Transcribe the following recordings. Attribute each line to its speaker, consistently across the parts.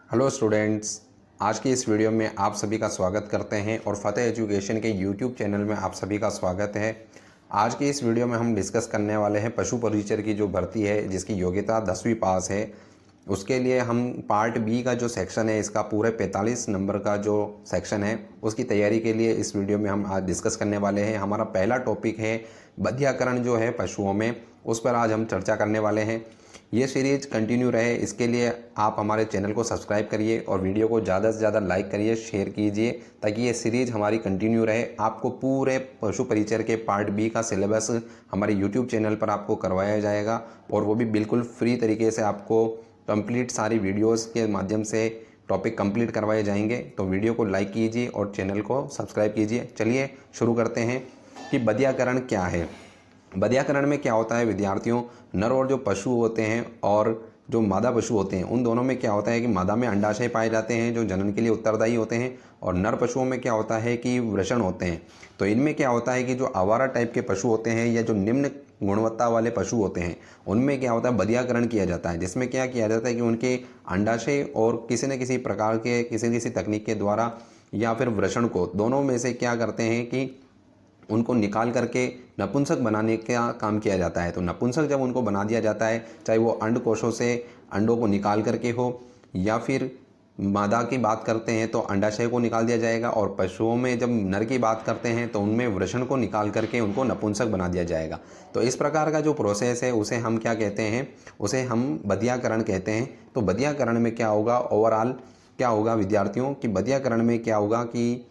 Speaker 1: Hello students, आज की इस वीडियो में आप सभी का स्वागत करते हैं और फतेह एजुकेशन के यूट्यूब चैनल में आप सभी का स्वागत है। आज की इस वीडियो में हम डिस्कस करने वाले हैं पशु परिचर की जो भर्ती है जिसकी योग्यता 10वीं पास है। उसके लिए हम पार्ट बी का जो सेक्शन है, इसका पूरे 45 नंबर का जो सेक्शन है उसकी तैयारी के लिए इस वीडियो में हम आज डिस्कस करने वाले हैं। हमारा पहला टॉपिक है बधियाकरण जो है पशुओं में, उस पर आज हम चर्चा करने वाले हैं। ये सीरीज कंटिन्यू रहे इसके लिए आप हमारे चैनल को सब्सक्राइब करिए और वीडियो को ज़्यादा से ज़्यादा लाइक करिए, शेयर कीजिए ताकि ये सीरीज हमारी कंटिन्यू रहे। आपको पूरे पशु परिचर के पार्ट बी का सिलेबस हमारे यूट्यूब चैनल पर आपको करवाया जाएगा और वो भी बिल्कुल फ्री तरीके से आपको कंप्लीट सारी वीडियोज़ के माध्यम से टॉपिक कंप्लीट करवाए जाएंगे। तो वीडियो को लाइक कीजिए और चैनल को सब्सक्राइब कीजिए। चलिए शुरू करते हैं कि बधियाकरण क्या है। बधियाकरण में क्या होता है विद्यार्थियों, नर और जो पशु होते हैं और जो मादा पशु होते हैं उन दोनों में क्या होता है कि मादा में अंडाशय पाए जाते हैं जो जनन के लिए उत्तरदायी होते हैं, और नर पशुओं में क्या होता है कि वृषण होते हैं। तो इनमें क्या होता है कि जो आवारा टाइप के पशु होते हैं या जो निम्न गुणवत्ता वाले पशु होते हैं उनमें क्या होता है बधियाकरण किया जाता है, जिसमें क्या किया जाता है कि उनके अंडाशय और किसी न किसी प्रकार के किसी तकनीक के द्वारा या फिर वृषण को, दोनों में से क्या करते हैं कि उनको निकाल करके नपुंसक बनाने का काम किया जाता है। तो नपुंसक जब उनको बना दिया जाता है, चाहे वो अंड कोशों से अंडों को निकाल करके हो या फिर मादा की बात करते हैं तो अंडाशय को निकाल दिया जाएगा, और पशुओं में जब नर की बात करते हैं तो उनमें वृषण को निकाल करके उनको नपुंसक बना दिया जाएगा। तो इस प्रकार का जो प्रोसेस है उसे हम क्या कहते हैं, उसे हम बधियाकरण कहते हैं। तो बधियाकरण में क्या होगा, ओवरऑल क्या होगा विद्यार्थियों कि बधियाकरण में क्या होगा कि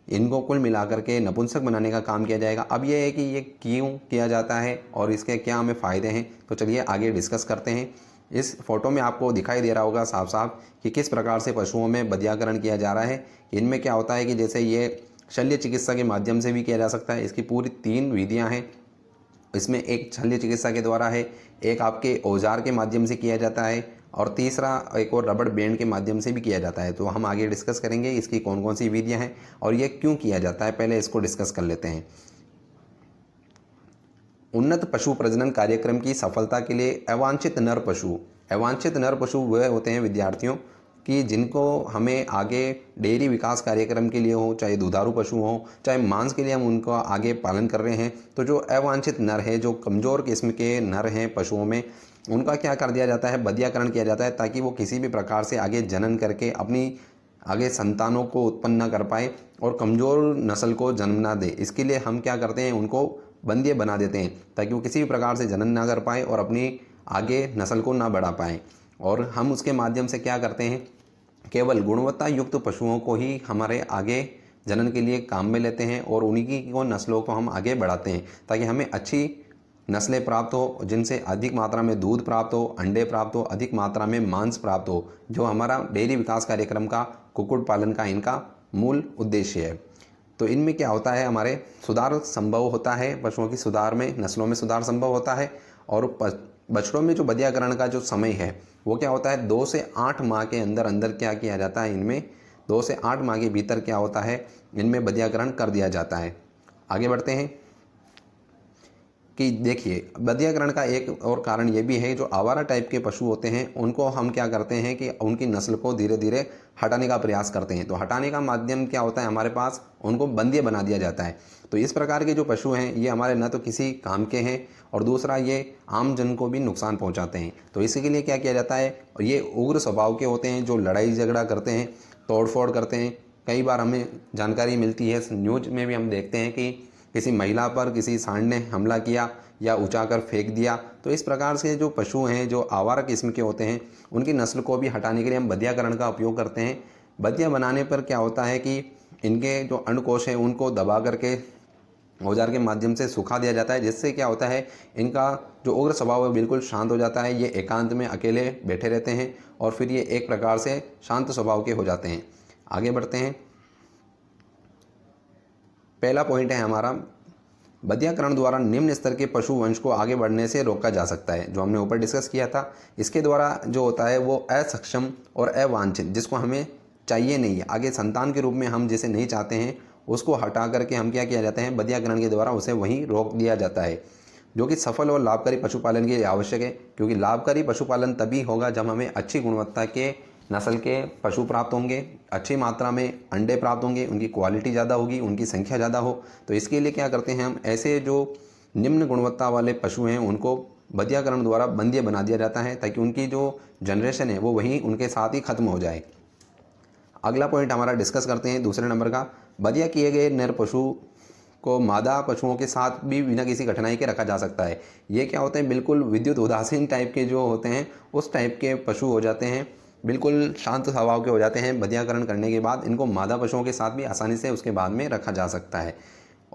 Speaker 1: इनको कुल मिलाकर के नपुंसक बनाने का काम किया जाएगा। अब ये है कि ये क्यों किया जाता है और इसके क्या हमें फ़ायदे हैं, तो चलिए आगे डिस्कस करते हैं। इस फोटो में आपको दिखाई दे रहा होगा साफ साफ कि किस प्रकार से पशुओं में बधियाकरण किया जा रहा है। इनमें क्या होता है कि जैसे ये शल्य चिकित्सा के माध्यम से भी किया जा सकता है। इसकी पूरी 3 विधियाँ हैं। इसमें एक शल्य चिकित्सा के द्वारा है, एक आपके औजार के माध्यम से किया जाता है, और तीसरा एक और रबड़ बैंड के माध्यम से भी किया जाता है। तो हम आगे डिस्कस करेंगे इसकी कौन कौन सी विधियां हैं और ये क्यों किया जाता है, पहले इसको डिस्कस कर लेते हैं। उन्नत पशु प्रजनन कार्यक्रम की सफलता के लिए अवांछित नर पशु वह होते हैं विद्यार्थियों कि जिनको हमें आगे डेयरी विकास कार्यक्रम के लिए हो, चाहे दुधारू पशु हो, चाहे मांस के लिए हम उनको आगे पालन कर रहे हैं, तो जो अवांछित नर है, जो कमज़ोर किस्म के नर हैं पशुओं में, उनका क्या कर दिया जाता है, बधियाकरण किया जाता है ताकि वो किसी भी प्रकार से आगे जनन करके अपनी आगे संतानों को उत्पन्न न कर पाए और कमज़ोर नस्ल को जन्म ना दे। इसके लिए हम क्या करते हैं, उनको बंध्य बना देते हैं ताकि वो किसी भी प्रकार से जनन ना कर पाए और अपनी आगे नस्ल को ना बढ़ा पाए। और हम उसके माध्यम से क्या करते हैं, केवल गुणवत्ता युक्त पशुओं को ही हमारे आगे जनन के लिए काम में लेते हैं और उन्हीं की नस्लों को हम आगे बढ़ाते हैं ताकि हमें अच्छी नस्लें प्राप्त हो, जिनसे अधिक मात्रा में दूध प्राप्त हो, अंडे प्राप्त हो, अधिक मात्रा में मांस प्राप्त हो, जो हमारा डेयरी विकास कार्यक्रम का कुक्कुट पालन का इनका मूल उद्देश्य है। तो इनमें क्या होता है, हमारे सुधार संभव होता है, पशुओं की सुधार में, नस्लों में सुधार संभव होता है। और बछड़ों में जो बधियाकरण का जो समय है वो क्या होता है, 2 से 8 माह के अंदर अंदर क्या किया जाता है, इनमें 2 से 8 माह के भीतर क्या होता है, इनमें बधियाकरण कर दिया जाता है। आगे बढ़ते हैं कि देखिए बधियाकरण का एक और कारण ये भी है, जो आवारा टाइप के पशु होते हैं उनको हम क्या करते हैं कि उनकी नस्ल को धीरे धीरे हटाने का प्रयास करते हैं। तो हटाने का माध्यम क्या होता है, हमारे पास उनको बंध्य बना दिया जाता है। तो इस प्रकार के जो पशु हैं ये हमारे न तो किसी काम के हैं और दूसरा ये आम जन को भी नुकसान पहुँचाते हैं। तो इसी के लिए क्या किया जाता है, ये उग्र स्वभाव के होते हैं, जो लड़ाई झगड़ा करते हैं, तोड़फोड़ करते हैं। कई बार हमें जानकारी मिलती है, न्यूज में भी हम देखते हैं कि किसी महिला पर किसी सांड ने हमला किया या उचाकर फेंक दिया। तो इस प्रकार से जो पशु हैं जो आवारा किस्म के होते हैं उनकी नस्ल को भी हटाने के लिए हम बधियाकरण का उपयोग करते हैं। बधिया बनाने पर क्या होता है कि इनके जो अंडकोश हैं उनको दबा करके औजार के माध्यम से सुखा दिया जाता है, जिससे क्या होता है, इनका जो उग्र स्वभाव है बिल्कुल शांत हो जाता है। ये एकांत में अकेले बैठे रहते हैं और फिर ये एक प्रकार से शांत स्वभाव के हो जाते हैं। आगे बढ़ते हैं। पहला पॉइंट है हमारा, बधियाकरण द्वारा निम्न स्तर के पशु वंश को आगे बढ़ने से रोका जा सकता है, जो हमने ऊपर डिस्कस किया था। इसके द्वारा जो होता है वो असक्षम और अवांछित, जिसको हमें चाहिए नहीं है, आगे संतान के रूप में हम जिसे नहीं चाहते हैं उसको हटा करके हम क्या किया जाता है, बधियाकरण के द्वारा उसे वहीं रोक दिया जाता है, जो कि सफल और लाभकारी पशुपालन के लिए आवश्यक है। क्योंकि लाभकारी पशुपालन तभी होगा जब हमें अच्छी गुणवत्ता के नस्ल के पशु प्राप्त होंगे, अच्छी मात्रा में अंडे प्राप्त होंगे, उनकी क्वालिटी ज़्यादा होगी, उनकी संख्या ज़्यादा हो। तो इसके लिए क्या करते हैं हम, ऐसे जो निम्न गुणवत्ता वाले पशु हैं उनको बधियाकरण द्वारा बंध्य बना दिया जाता है, ताकि उनकी जो जनरेशन है वो वहीं उनके साथ ही खत्म हो जाए। अगला पॉइंट हमारा डिस्कस करते हैं दूसरे नंबर का, बधिया किए गए नर पशु को मादा पशुओं के साथ भी बिना किसी कठिनाई के रखा जा सकता है। ये क्या होते हैं, बिल्कुल विद्युत उदासीन टाइप के जो होते हैं उस टाइप के पशु हो जाते हैं, बिल्कुल शांत स्वभाव के हो जाते हैं। बधियाकरण करने के बाद इनको मादा पशुओं के साथ भी आसानी से उसके बाद में रखा जा सकता है,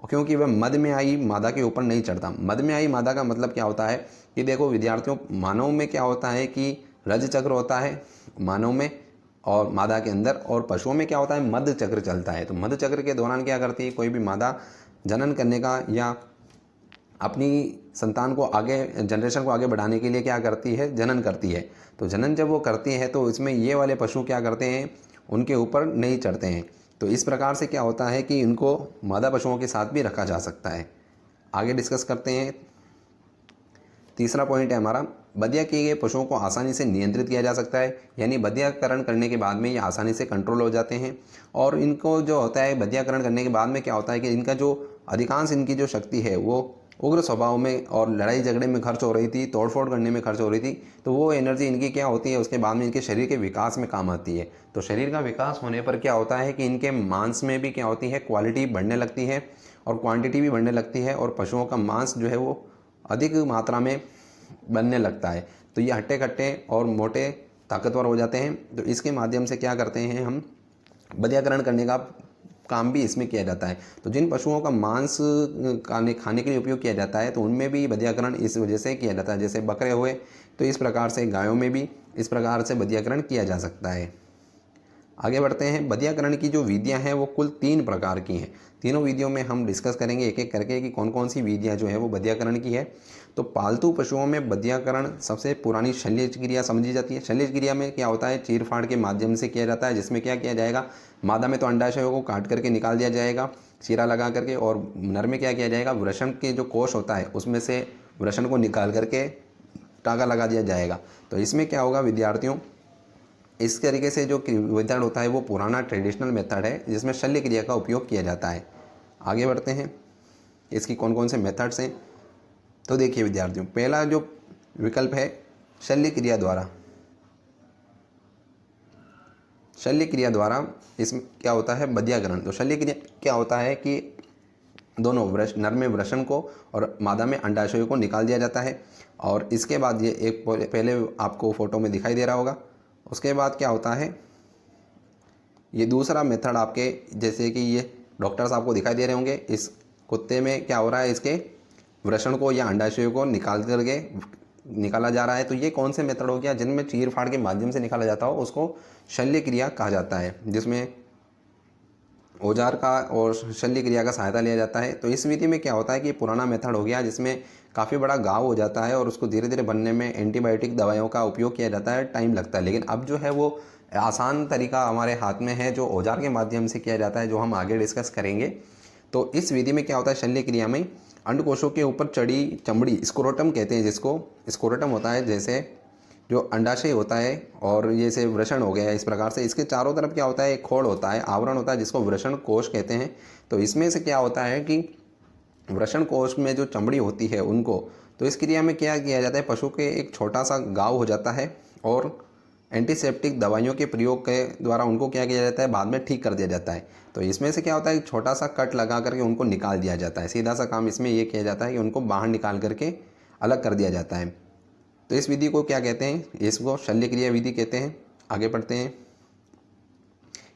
Speaker 1: क्योंकि वह मद में आई मादा के ऊपर नहीं चढ़ता। मद में आई मादा का मतलब क्या होता है कि देखो विद्यार्थियों, मानव में क्या होता है कि रज चक्र होता है मानव में और मादा के अंदर, और पशुओं में क्या होता है, मध चक्र चलता है। तो मध चक्र के दौरान क्या करती है, कोई भी मादा जनन करने का या अपनी संतान को आगे, जनरेशन को आगे बढ़ाने के लिए क्या करती है, जनन करती है। तो जनन जब वो करती है तो इसमें ये वाले पशु क्या करते हैं, उनके ऊपर नहीं चढ़ते हैं। तो इस प्रकार से क्या होता है कि इनको मादा पशुओं के साथ भी रखा जा सकता है। आगे डिस्कस करते हैं। तीसरा पॉइंट है हमारा, बधिया किए गए पशुओं को आसानी से नियंत्रित किया जा सकता है, यानी बधियाकरण करने के बाद में ये आसानी से कंट्रोल हो जाते हैं। और इनको जो होता है बधियाकरण करने के बाद में क्या होता है कि इनका जो अधिकांश इनकी जो शक्ति है वो उग्र स्वभाव में और लड़ाई झगड़े में खर्च हो रही थी, तोड़फोड़ करने में खर्च हो रही थी, तो वो एनर्जी इनकी क्या होती है, उसके बाद में इनके शरीर के विकास में काम आती है। तो शरीर का विकास होने पर क्या होता है कि इनके मांस में भी क्या होती है, क्वालिटी बढ़ने लगती है और क्वांटिटी भी बढ़ने लगती है, और पशुओं का मांस जो है वो अधिक मात्रा में बनने लगता है। तो ये हट्टे कट्टे और मोटे ताकतवर हो जाते हैं। तो इसके माध्यम से क्या करते हैं हम, बधियाकरण करने का काम भी इसमें किया जाता है। तो जिन पशुओं का मांस खाने के लिए उपयोग किया जाता है तो उनमें भी बधियाकरण इस वजह से किया जाता है, जैसे बकरे हुए, तो इस प्रकार से गायों में भी इस प्रकार से बधियाकरण किया जा सकता है। आगे बढ़ते हैं। बधियाकरण की जो विधियां हैं वो कुल 3 प्रकार की हैं। तीनों विधियों में हम डिस्कस करेंगे एक एक करके कि कौन कौन सी विधियां जो है वो बधियाकरण की है। तो पालतू पशुओं में बधियाकरण सबसे पुरानी शल्य क्रिया समझी जाती है। शल्य क्रिया में क्या होता है, चीर फाड़ के माध्यम से किया जाता है, जिसमें क्या किया जाएगा, मादा में तो अंडाशयों को काट करके निकाल दिया जाएगा चीरा लगा करके, और नर में क्या किया जाएगा, वृषण के जो कोष होता है उसमें से वृषण को निकाल करके टाँका लगा दिया जाएगा। तो इसमें क्या होगा विद्यार्थियों, इस तरीके से जो मेथड होता है वो पुराना ट्रेडिशनल मेथड है जिसमें शल्य क्रिया का उपयोग किया जाता है। आगे बढ़ते हैं, इसकी कौन कौन से मेथड्स हैं। तो देखिए विद्यार्थियों, पहला जो विकल्प है शल्य क्रिया द्वारा। शल्य क्रिया द्वारा इसमें क्या होता है, बधियाकरण। तो शल्य क्रिया क्या होता है कि दोनों नर में वृषण को और मादा में अंडाशयों को निकाल दिया जाता है, और इसके बाद ये एक पहले आपको फोटो में दिखाई दे रहा होगा। उसके बाद क्या होता है, ये दूसरा मेथड आपके, जैसे कि ये डॉक्टर्स आपको दिखाई दे रहे होंगे, इस कुत्ते में क्या हो रहा है, इसके वृषण को या अंडाशय को निकाला जा रहा है। तो ये कौन से मेथड हो गया, जिनमें चीर फाड़ के माध्यम से निकाला जाता हो उसको शल्य क्रिया कहा जाता है, जिसमें औजार का और शल्य क्रिया का सहायता लिया जाता है। तो इस विधि में क्या होता है कि पुराना मेथड हो गया जिसमें काफ़ी बड़ा घाव हो जाता है और उसको धीरे धीरे बनने में एंटीबायोटिक दवाइयों का उपयोग किया जाता है, टाइम लगता है। लेकिन अब जो है वो आसान तरीका हमारे हाथ में है जो औजार के माध्यम से किया जाता है, जो हम आगे डिस्कस करेंगे। तो इस विधि में क्या होता है, शल्य क्रिया में अंडकोशों के ऊपर चढ़ी चमड़ी, स्क्रोटम कहते हैं जिसको, स्क्रोटम होता है जैसे जो अंडाशय होता है और ये से वृषण हो गया, इस प्रकार से इसके चारों तरफ क्या होता है, एक खोड़ होता है, आवरण होता है जिसको वृषण कोश कहते हैं। तो इसमें से क्या होता है कि वृषण कोश में जो चमड़ी होती है उनको, तो इस क्रिया में क्या किया जाता है, पशु के एक छोटा सा घाव हो जाता है और एंटीसेप्टिक दवाइयों के प्रयोग के द्वारा उनको क्या किया जाता है, बाद में ठीक कर दिया जाता है। तो इसमें से क्या होता है, एक छोटा सा कट लगा करके उनको निकाल दिया जाता है। सीधा सा काम इसमें ये किया जाता है कि उनको बाहर निकाल करके अलग कर दिया जाता है। तो इस विधि को क्या कहते हैं, इसको शल्य क्रिया विधि कहते हैं। आगे बढ़ते हैं।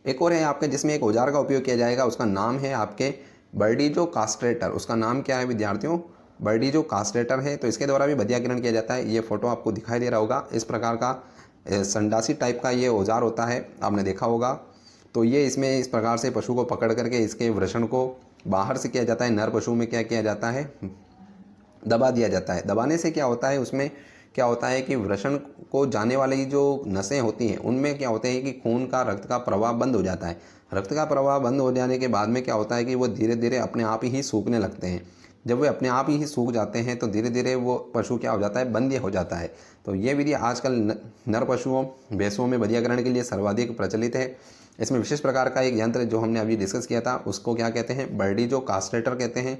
Speaker 1: एक और है आपके जिसमें एक औजार का उपयोग किया जाएगा, उसका नाम है आपके बर्डीजो कास्ट्रेटर। उसका नाम क्या है विद्यार्थियों, बर्डीजो कास्ट्रेटर है। तो इसके द्वारा भी बधियाकरण किया जाता है। ये फोटो आपको दिखाई दे रहा होगा, इस प्रकार का संडासी टाइप का ये औजार होता है, आपने देखा होगा। तो ये इसमें इस प्रकार से पशु को पकड़ करके इसके वृषण को बाहर से किया जाता है, नर पशु में क्या किया जाता है, दबा दिया जाता है। दबाने से क्या होता है, उसमें क्या होता है कि वृषण को जाने वाली जो नसें होती हैं उनमें क्या होता है कि खून का, रक्त का प्रवाह बंद हो जाता है। रक्त का प्रवाह बंद हो जाने के बाद में क्या होता है कि वो धीरे धीरे अपने आप ही सूखने लगते हैं। जब वे अपने आप ही सूख जाते हैं तो धीरे धीरे वो पशु क्या हो जाता है, बंध्य हो जाता है। तो ये विधि आजकल नर पशुओं भैंसों में बंध्यकरण के लिए सर्वाधिक प्रचलित है। इसमें विशेष प्रकार का एक यंत्र जो हमने अभी डिस्कस किया था उसको क्या कहते हैं, बर्डीजो कास्ट्रेटर कहते हैं।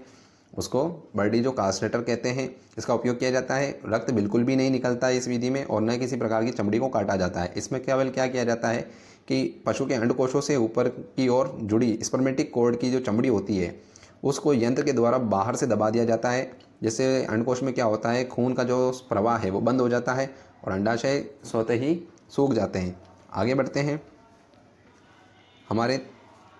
Speaker 1: उसको बर्डीजो कास्ट्रेटर कहते हैं। इसका उपयोग किया जाता है। रक्त बिल्कुल भी नहीं निकलता है इस विधि में और न किसी प्रकार की चमड़ी को काटा जाता है। इसमें केवल क्या किया जाता है कि पशु के अंडकोशों से ऊपर की ओर जुड़ी स्पर्मेटिक कॉर्ड की जो चमड़ी होती है उसको यंत्र के द्वारा बाहर से दबा दिया जाता है, जिससे अंडकोश में क्या होता है, खून का जो प्रवाह है वो बंद हो जाता है और अंडाशय स्वतः ही सूख जाते हैं। आगे बढ़ते हैं। हमारे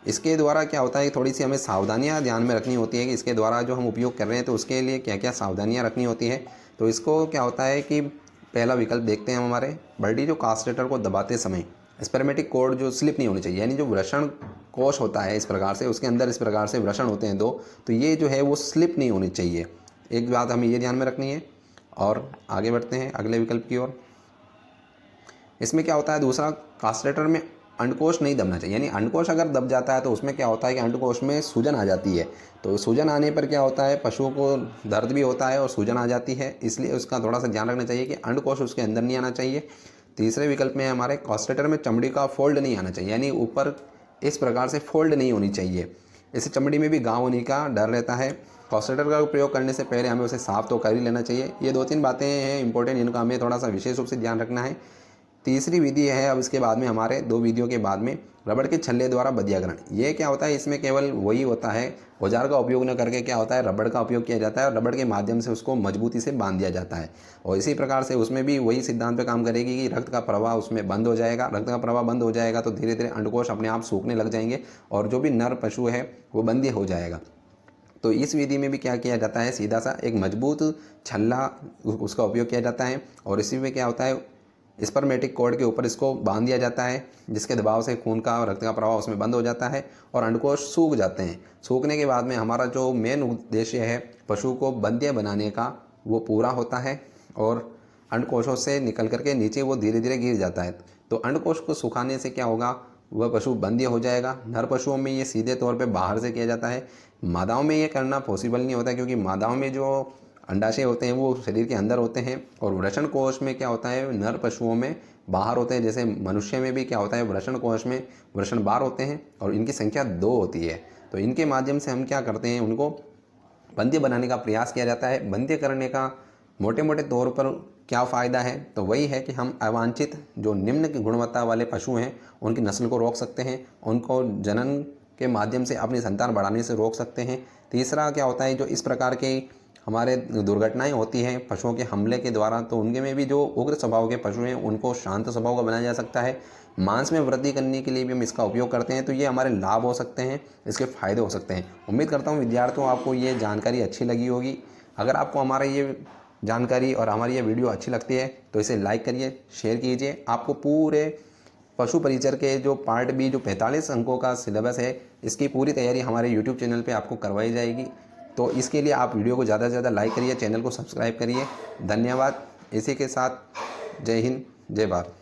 Speaker 1: इसके द्वारा क्या होता है, थोड़ी सी हमें सावधानियां ध्यान में रखनी होती है कि इसके द्वारा जो हम उपयोग कर रहे हैं तो उसके लिए क्या क्या सावधानियां रखनी होती है। तो इसको क्या होता है कि पहला विकल्प देखते हैं हम हमारे, बर्डीजो कास्ट्रेटर को दबाते समय स्पर्मेटिक कॉर्ड जो स्लिप नहीं होनी चाहिए, यानी जो वृषण कोश होता है इस प्रकार से, उसके अंदर इस प्रकार से वृषण होते हैं दो, तो ये जो है वो स्लिप नहीं होनी चाहिए। एक बात हमें ये ध्यान में रखनी है। और आगे बढ़ते हैं अगले विकल्प की ओर। इसमें क्या होता है, दूसरा, कास्ट्रेटर में अंडकोश नहीं दबना चाहिए, यानी अंडकोश अगर दब जाता है तो उसमें क्या होता है कि अंडकोश में सूजन आ जाती है। तो सूजन आने पर क्या होता है, पशुओं को दर्द भी होता है और सूजन आ जाती है, इसलिए उसका थोड़ा सा ध्यान रखना चाहिए कि अंडकोश उसके अंदर नहीं आना चाहिए। तीसरे विकल्प में हमारे कास्ट्रेटर में चमड़ी का फोल्ड नहीं आना चाहिए, यानी ऊपर इस प्रकार से फोल्ड नहीं होनी चाहिए, इससे चमड़ी में भी घाव होने का डर रहता है। कास्ट्रेटर का प्रयोग करने से पहले हमें उसे साफ तो कर ही लेना चाहिए। ये 2-3 बातें हैं इंपॉर्टेंट, इनका हमें थोड़ा सा विशेष रूप से ध्यान रखना है। तीसरी विधि है, अब इसके बाद में हमारे 2 विधियों के बाद में रबड़ के छल्ले द्वारा बंध्यकरण। ये क्या होता है, इसमें केवल वही होता है, औजार का उपयोग न करके क्या होता है, रबड़ का उपयोग किया जाता है और रबड़ के माध्यम से उसको मजबूती से बांध दिया जाता है। और इसी प्रकार से उसमें भी वही सिद्धांत पे काम करेगी कि रक्त का प्रवाह उसमें बंद हो जाएगा। रक्त का प्रवाह बंद हो जाएगा तो धीरे धीरे अंडकोश अपने आप सूखने लग जाएंगे और जो भी नर पशु है वो बंदी हो जाएगा। तो इस विधि में भी क्या किया जाता है, सीधा सा एक मजबूत छल्ला उसका उपयोग किया जाता है और इसी में क्या होता है, स्पर्मेटिक कॉर्ड के ऊपर इसको बांध दिया जाता है, जिसके दबाव से खून का और रक्त का प्रवाह उसमें बंद हो जाता है और अंडकोश सूख जाते हैं। सूखने के बाद में हमारा जो मेन उद्देश्य है पशु को बंध्य बनाने का वो पूरा होता है और अंडकोशों से निकल करके नीचे वो धीरे धीरे गिर जाता है। तो अंडकोश को सुखाने से क्या होगा, वह पशु बंध्य हो जाएगा। नर पशुओं में ये सीधे तौर पे बाहर से किया जाता है। मादाओं में ये करना पॉसिबल नहीं होता, क्योंकि मादाओं में जो अंडाशय होते हैं वो शरीर के अंदर होते हैं और वृषण कोश में क्या होता है, नर पशुओं में बाहर होते हैं। जैसे मनुष्य में भी क्या होता है, वृषण कोश में वृषण बार होते हैं और इनकी संख्या 2 होती है। तो इनके माध्यम से हम क्या करते हैं, उनको बंध्य बनाने का प्रयास किया जाता है। बंध्य करने का मोटे मोटे तौर पर क्या फ़ायदा है, तो वही है कि हम अवांछित जो निम्न की गुणवत्ता वाले पशु हैं उनकी नस्ल को रोक सकते हैं, उनको जनन के माध्यम से अपनी संतान बढ़ाने से रोक सकते हैं। तीसरा क्या होता है, जो इस प्रकार के हमारे दुर्घटनाएं होती हैं पशुओं के हमले के द्वारा, तो उनके में भी जो उग्र स्वभाव के पशु हैं उनको शांत स्वभाव का बनाया जा सकता है। मांस में वृद्धि करने के लिए भी हम इसका उपयोग करते हैं। तो ये हमारे लाभ हो सकते हैं, इसके फ़ायदे हो सकते हैं। उम्मीद करता हूँ विद्यार्थियों आपको ये जानकारी अच्छी लगी होगी। अगर आपको हमारा ये जानकारी और हमारी ये वीडियो अच्छी लगती है तो इसे लाइक करिए, शेयर कीजिए। आपको पूरे पशु परिचर के जो पार्ट बी जो 45 अंकों का सिलेबस है, इसकी पूरी तैयारी हमारे यूट्यूब चैनल पे आपको करवाई जाएगी। तो इसके लिए आप वीडियो को ज़्यादा से ज़्यादा लाइक करिए, चैनल को सब्सक्राइब करिए। धन्यवाद। इसी के साथ जय हिंद, जय भारत।